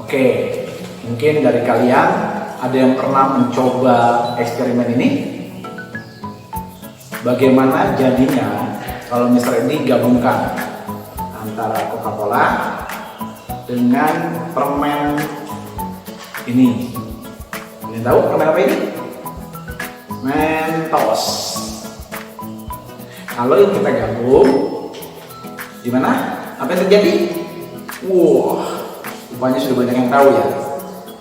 Oke, mungkin dari kalian ada yang pernah mencoba eksperimen ini? Bagaimana jadinya kalau misalnya ini gabungkan antara Coca-Cola dengan permen ini? Kalian tahu permen apa ini? Mentos. Kalau yang kita gabung, gimana? Apa yang terjadi? Wah, rupanya sudah banyak yang tahu ya.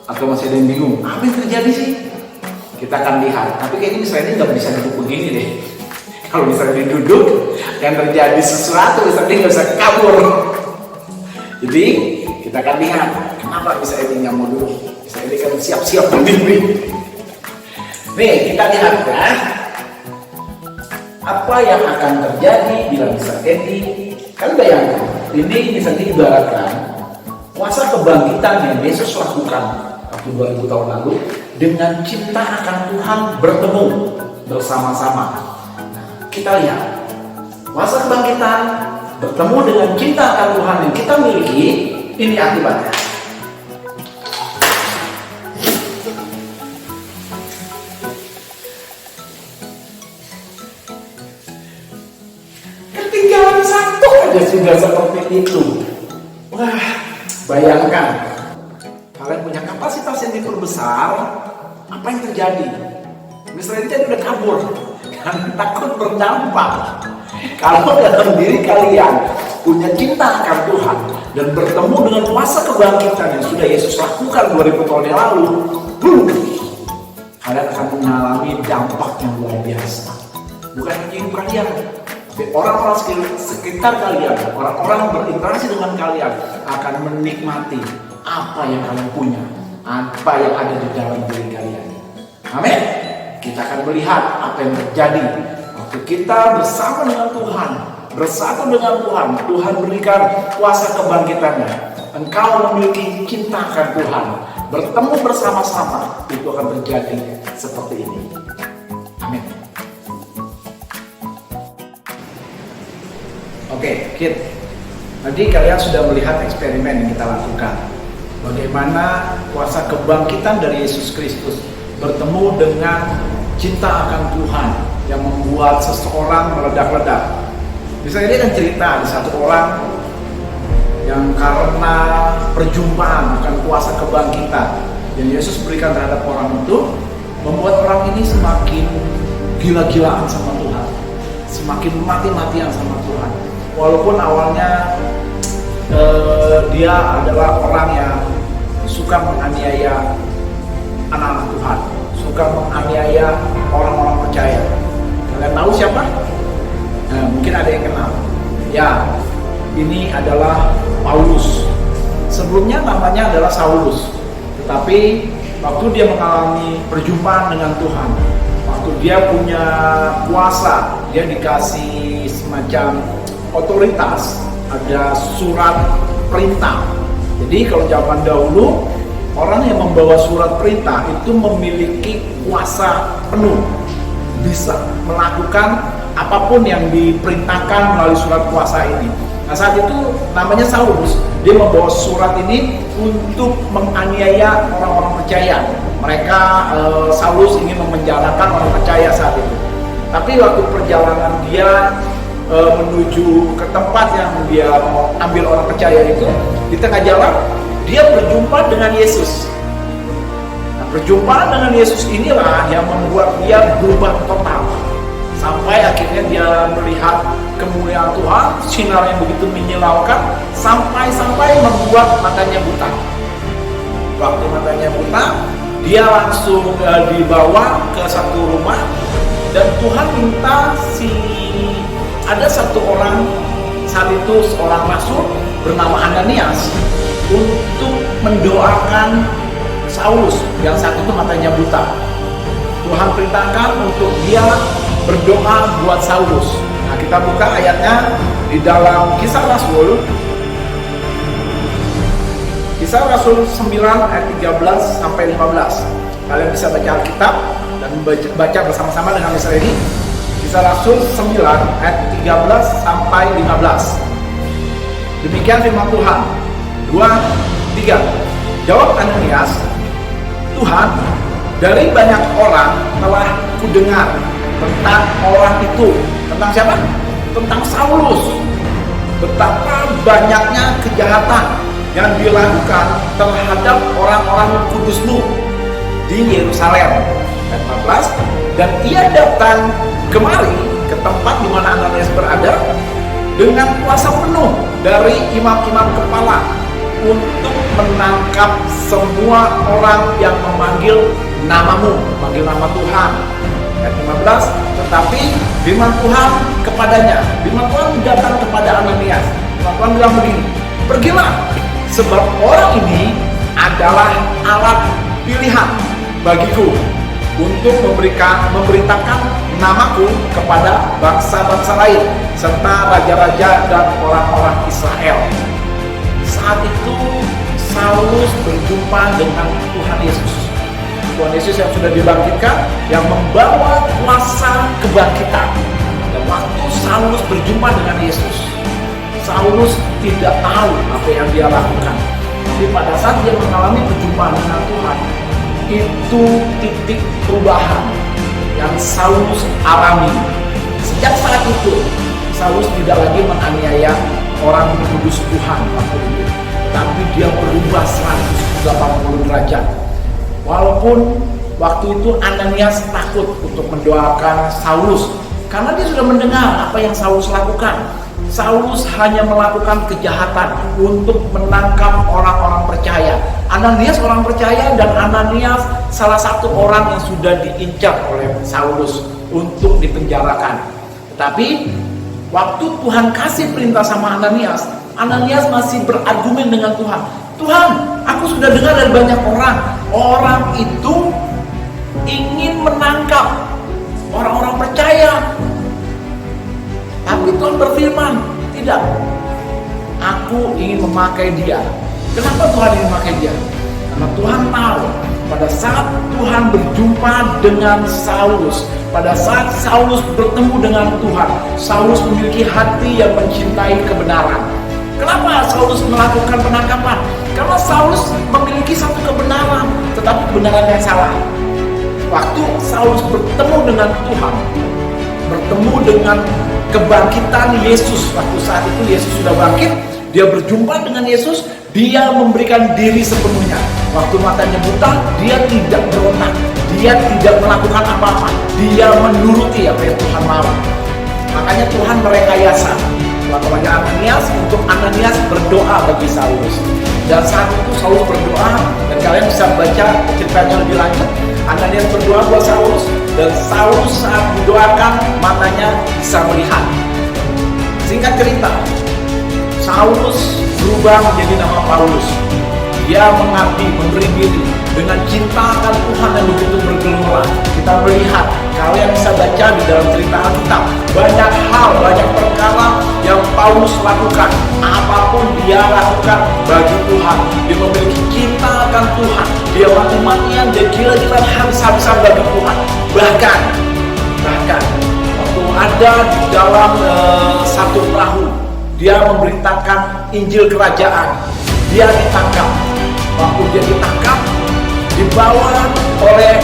Atau masih ada yang bingung, apa yang terjadi sih? Kita akan lihat. Tapi kayaknya misalnya ini nggak bisa duduk begini deh. Kalau misalnya duduk, yang terjadi sesuatu misalnya nggak bisa kabur. Jadi kita akan lihat kenapa bisa ini nggak mau duduk. Bisa ini kan siap-siap berdiri. Nih kita lihat ya. Apa yang akan terjadi bila Mr. Edi? Kan bayangkan, ini misalnya ibaratkan kuasa kebangkitan yang Yesus lakukan waktu 2000 tahun lalu dengan cinta akan Tuhan bertemu bersama-sama. Kita lihat kuasa kebangkitan bertemu dengan cinta akan Tuhan yang kita miliki. Ini akibatnya. Ketinggalan satu aja sudah seperti itu. Wah, bayangkan kalian punya kapasitas yang diperbesar, apa yang terjadi? Misalnya dia udah kabur karena takut berdampak. Kalau dalam diri kalian punya cinta akan Tuhan dan bertemu dengan kuasa kebangkitan yang sudah Yesus lakukan 2000 tahun yang lalu, kalian akan mengalami dampak yang luar biasa. Bukan hanya hidup kalian, tapi orang-orang sekitar kalian, orang-orang yang berinteraksi dengan kalian akan menikmati apa yang kalian punya, apa yang ada di dalam diri kalian. Amin. Kita akan melihat apa yang terjadi waktu kita bersama dengan Tuhan, bersatu dengan Tuhan. Tuhan berikan kuasa kebangkitannya. Engkau memiliki cinta akan Tuhan, bertemu bersama-sama, itu akan terjadi seperti ini. Amin. Oke, Kid. Tadi kalian sudah melihat eksperimen yang kita lakukan. Bagaimana kuasa kebangkitan dari Yesus Kristus bertemu dengan cinta akan Tuhan yang membuat seseorang meledak-ledak. Misalnya dia akan cerita ada satu orang yang karena perjumpaan akan kuasa kebangkitan yang Yesus berikan terhadap orang itu, membuat orang ini semakin gila-gilaan sama Tuhan, semakin mati-matian sama Tuhan. Walaupun awalnya dia adalah orang yang suka menganiaya anak-anak Tuhan, suka menganiaya orang-orang percaya. Kalian tahu siapa? Nah, mungkin ada yang kenal. Ya, ini adalah Paulus. Sebelumnya namanya adalah Saulus. Tetapi waktu dia mengalami perjumpaan dengan Tuhan, waktu dia punya kuasa, dia dikasih semacam otoritas, ada surat perintah. Jadi kalau zaman dahulu, orang yang membawa surat perintah itu memiliki kuasa penuh, bisa melakukan apapun yang diperintahkan melalui surat kuasa ini. Nah, saat itu namanya Saulus, dia membawa surat ini untuk menganiaya orang-orang percaya. Mereka Saulus ingin memenjarakan orang percaya saat itu. Tapi waktu perjalanan dia menuju ke tempat yang dia mau ambil orang percaya itu, di tengah jalan dia berjumpa dengan Yesus. Nah, perjumpaan dengan Yesus inilah yang membuat dia berubah total. Sampai akhirnya dia melihat kemuliaan Tuhan, sinar yang begitu menyilaukan, sampai membuat matanya buta. Waktu matanya buta, dia langsung dibawa ke satu rumah, dan Tuhan minta ada satu orang, saat itu seorang rasul bernama Ananias, untuk mendoakan Saulus yang saat itu matanya buta. Tuhan perintahkan untuk dia berdoa buat Saulus. Nah, kita buka ayatnya di dalam Kisah Rasul 9 ayat 13 sampai 15. Kalian bisa baca Alkitab dan baca bersama-sama dengan Mr. Edi. Kisah Rasul 9 ayat 13 sampai 15. Demikian firman Tuhan. 2, 3. Jawab Ananias, Tuhan, dari banyak orang telah kudengar tentang orang itu. Tentang siapa? Tentang Saulus. Betapa banyaknya kejahatan yang dilakukan terhadap orang-orang kudus-Mu di Yerusalem. Ayat 14, dan ia datang kemari ke tempat di mana Ananias berada dengan kuasa penuh dari imam-imam kepala untuk menangkap semua orang yang memanggil namamu, memanggil nama Tuhan. Ayat 15, tetapi firman Tuhan kepadanya, firman Tuhan datang kepada Ananias. Firman Tuhan bilang begini, pergilah, sebab orang ini adalah alat pilihan bagiku untuk memberitakan namaku kepada bangsa-bangsa lain serta raja-raja dan orang-orang Israel. Saat itu Saulus berjumpa dengan Tuhan Yesus. Tuhan Yesus yang sudah dibangkitkan, yang membawa kuasa kebangkitan. Dan waktu Saulus berjumpa dengan Yesus, Saulus tidak tahu apa yang dia lakukan. Tapi pada saat dia mengalami perjumpaan dengan Tuhan, itu titik perubahan yang Saulus alami. Sejak saat itu, Saulus tidak lagi menganiaya orang kudus Tuhan waktu itu, tapi dia berubah 180 derajat. Walaupun waktu itu Ananias takut untuk mendoakan Saulus, karena dia sudah mendengar apa yang Saulus lakukan. Saulus hanya melakukan kejahatan untuk menangkap orang-orang percaya. Ananias orang percaya, dan Ananias salah satu orang yang sudah diincar oleh Saulus untuk dipenjarakan. Tetapi waktu Tuhan kasih perintah sama Ananias, Ananias masih berargumen dengan Tuhan. Tuhan, aku sudah dengar dari banyak orang itu ingin menangkap orang-orang percaya. Tapi Tuhan berfirman, tidak, aku ingin memakai dia. Kenapa Tuhan ingin memakai dia? Karena Tuhan tahu, pada saat Tuhan berjumpa dengan Saulus, pada saat Saulus bertemu dengan Tuhan, Saulus memiliki hati yang mencintai kebenaran. Kenapa Saulus melakukan penangkapan? Karena Saulus memiliki satu kebenaran, tetapi kebenaran yang salah. Waktu Saulus bertemu dengan Tuhan, bertemu dengan kebangkitan Yesus, waktu saat itu Yesus sudah bangkit, dia berjumpa dengan Yesus, dia memberikan diri sepenuhnya. Waktu matanya buta, dia tidak berontak, dia tidak melakukan apa-apa, dia menuruti apa yang Tuhan mau. Makanya Tuhan merekayasa waktu Ananias untuk Ananias berdoa bagi Saulus. Dan saat itu Saulus berdoa, dan kalian bisa baca ceritanya lebih lanjut. Ananias berdoa buat Saulus, dan Saulus saat didoakan matanya bisa melihat. Singkat cerita, Saulus berubah menjadi nama Paulus. Dia mengabdi, memberi diri dengan cinta akan Tuhan yang begitu bergelora. Kita melihat, kalian bisa baca di dalam cerita Alkitab, banyak hal, banyak perkara yang Paulus lakukan. Apapun dia lakukan bagi Tuhan, dia memiliki cinta akan Tuhan, dia mati-matian, dia gila-gilaan habis-habisan bagi Tuhan. Bahkan waktu ada di dalam satu perahu, dia memberitakan Injil Kerajaan, dia ditangkap. Waktu dia ditangkap, dibawa oleh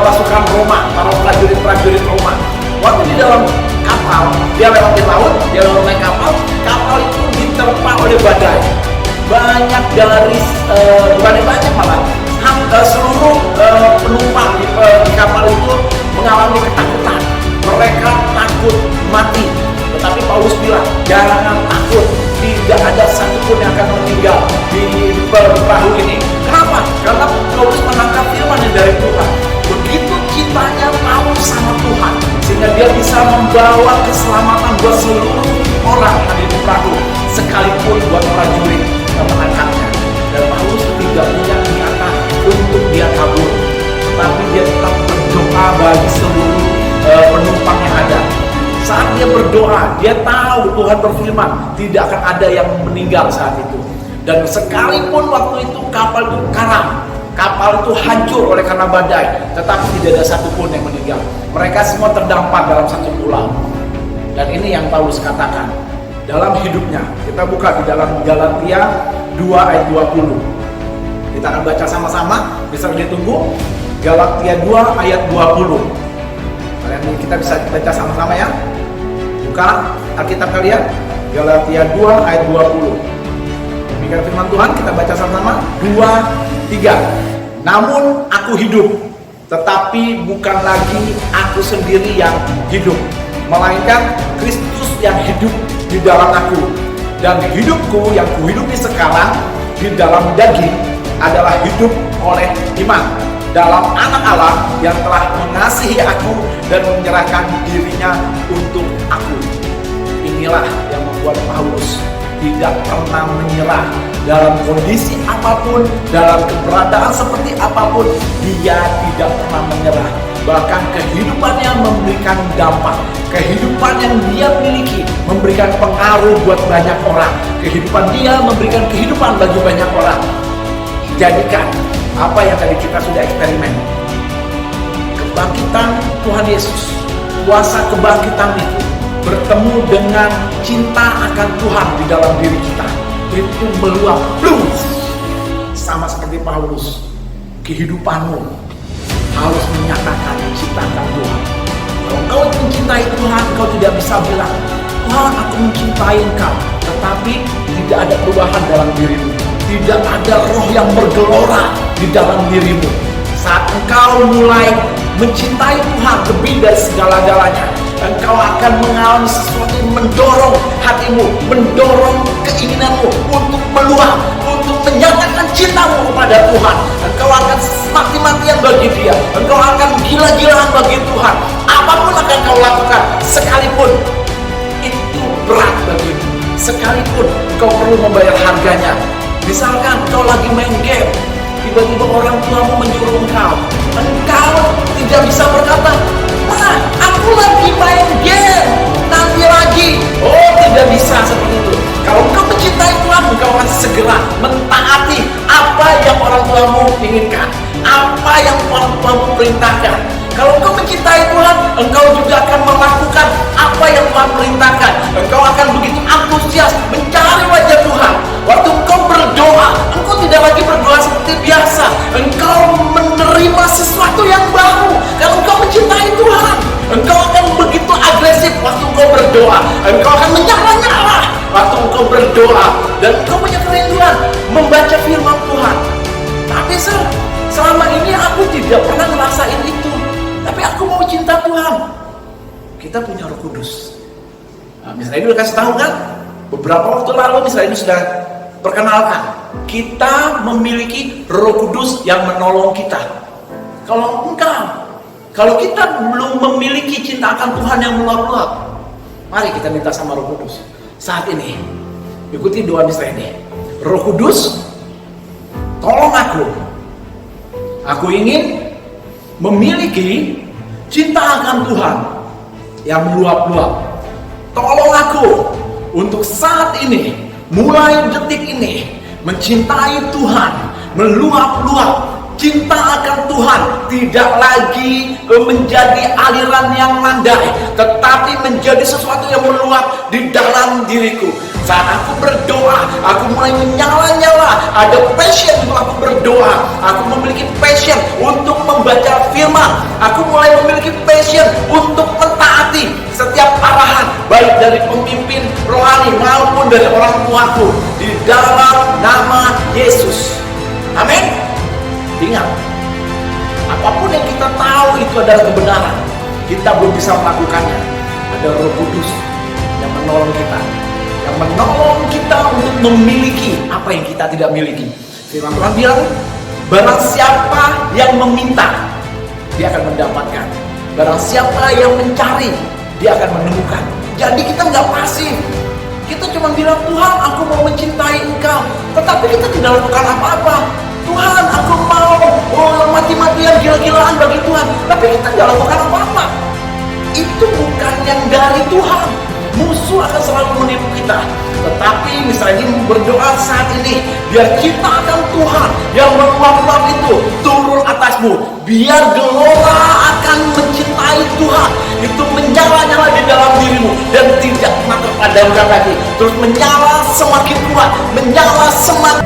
pasukan Roma, para prajurit Roma. Waktu di dalam kapal, dia lewatin laut, dia naik kapal itu diterpa oleh badai. Banyak dari, bukan banyak malah, seluruh penumpang di kapal itu mengalami ketakutan. Mereka takut mati. Tetapi Paulus bilang, jangan takut, tidak ada satupun yang akan meninggal di perahu ini. Kenapa? Karena Paulus menangkap firman dari Tuhan. Begitu cintanya Paulus sama Tuhan, sehingga dia bisa membawa keselamatan buat seluruh orang yang ada di perahu, sekalipun buat prajurit yang menangkapnya. Dan Paulus tidak punya niatan untuk dia kabur, tetapi dia tetap berdoa bagi seluruh penumpang yang ada. Saat dia berdoa, dia tahu Tuhan berfirman, tidak akan ada yang meninggal saat itu. Dan sekalipun waktu itu kapal itu karam, kapal itu hancur oleh karena badai, tetapi tidak ada satupun yang meninggal. Mereka semua terdampar dalam satu pulau. Dan ini yang Paulus katakan dalam hidupnya. Kita buka di dalam Galatia 2 ayat 20. Kita akan baca sama-sama, bisa ditunggu. Galatia 2 ayat 20. Kita bisa baca sama-sama ya. Buka Alkitab kalian, Galatia 2 ayat 20. Demikian firman Tuhan, kita baca sama-sama. 2, 3. Namun aku hidup, tetapi bukan lagi aku sendiri yang hidup, melainkan Kristus yang hidup di dalam aku. Dan hidupku yang kuhidupi sekarang di dalam daging adalah hidup oleh iman dalam Anak Allah yang telah mengasihi aku dan menyerahkan dirinya untuk aku. Inilah yang membuat Paulus tidak pernah menyerah dalam kondisi apapun, dalam keberadaan seperti apapun. Dia tidak pernah menyerah. Bahkan kehidupannya memberikan dampak. Kehidupan yang dia miliki memberikan pengaruh buat banyak orang. Kehidupan dia memberikan kehidupan bagi banyak orang. Jadikan apa yang tadi kita sudah eksperimen. Kebangkitan Tuhan Yesus, kuasa kebangkitan itu bertemu dengan cinta akan Tuhan di dalam diri kita. Itu meluap, plus sama seperti Paulus. Kehidupanmu harus menyatakan cinta akan Tuhan. Kalau engkau mencintai Tuhan, engkau tidak bisa bilang, Tuhan aku mencintai engkau, tetapi tidak ada perubahan dalam dirimu. Tidak ada roh yang bergelora di dalam dirimu. Saat engkau mulai mencintai Tuhan lebih dari segala-galanya, engkau akan mengalami sesuatu yang mendorong hatimu, mendorong keinginanmu untuk meluap, untuk menyatakan cintamu kepada Tuhan. Engkau akan mati-matian bagi Dia, engkau akan gila-gilaan bagi Tuhan. Apapun akan kau lakukan, sekalipun itu berat bagimu, sekalipun engkau perlu membayar harganya. Misalkan kau lagi main game, tiba-tiba orang tuamu menyuruh engkau tidak bisa berkata, "Ma, aku lagi main game, nanti lagi." Oh, tidak bisa seperti itu. Kalau engkau mencintai Tuhan, engkau akan segera mentaati apa yang orang tuamu inginkan, apa yang orang tuamu perintahkan. Kalau engkau mencintai Tuhan, engkau juga akan melakukan apa yang Tuhan perintahkan. Engkau akan begitu antusias mencari wajah Tuhan. Waktu engkau berdoa, engkau tidak lagi berdoa seperti biasa. Engkau menerima sesuatu yang baru. Kalau engkau mencintai Tuhan, engkau akan begitu agresif waktu engkau berdoa. Engkau akan menyala-nyala waktu engkau berdoa. Dan engkau punya kerinduan membaca firman Tuhan. Tapi selama ini aku tidak pernah ngerasain itu. Tapi aku mau cinta Tuhan. Kita punya Roh Kudus. Nah, misalnya ini udah kasih tahu kan? Beberapa waktu lalu misalnya ini sudah perkenalkan. Kita memiliki Roh Kudus yang menolong kita. Kalau kita belum memiliki cinta akan Tuhan yang meluap-luap, mari kita minta sama Roh Kudus. Saat ini, ikuti doa misalnya ini. Roh Kudus, tolong aku. Aku ingin memiliki cinta akan Tuhan yang meluap-luap. Tolong aku untuk saat ini, mulai detik ini, mencintai Tuhan, meluap-luap. Cinta akan Tuhan tidak lagi menjadi aliran yang landai, tetapi menjadi sesuatu yang meluap di dalam diriku. Saat aku berdoa, aku mulai menyala-nyala. Ada passion untuk aku berdoa. Aku memiliki passion untuk membaca firman. Aku mulai memiliki passion untuk mentaati setiap arahan, baik dari pemimpin rohani maupun dari orang tuaku, di dalam nama Yesus. Amin. Ingat, apapun yang kita tahu itu adalah kebenaran, kita belum bisa melakukannya. Ada Roh Kudus yang menolong kita untuk memiliki apa yang kita tidak miliki. Firman Tuhan bilang, barang siapa yang meminta, dia akan mendapatkan. Barang siapa yang mencari, dia akan menemukan. Jadi kita nggak pasif. Kita cuma bilang, Tuhan aku mau mencintai Engkau, tetapi kita tidak lakukan apa-apa. Tuhan aku mau mati-matian gila-gilaan bagi Tuhan, tapi kita tidak lakukan apa-apa. Itu bukan yang dari Tuhan. Musuh akan selalu menipu kita. Tetapi misalnya berdoa saat ini, biar cinta akan Tuhan yang meluap-luap itu turun atasmu. Biar gelora akan mencintai Tuhan itu menyala-nyala di dalam dirimu dan tidak pernah terpadamkan lagi. Terus menyala semakin kuat, menyala semakin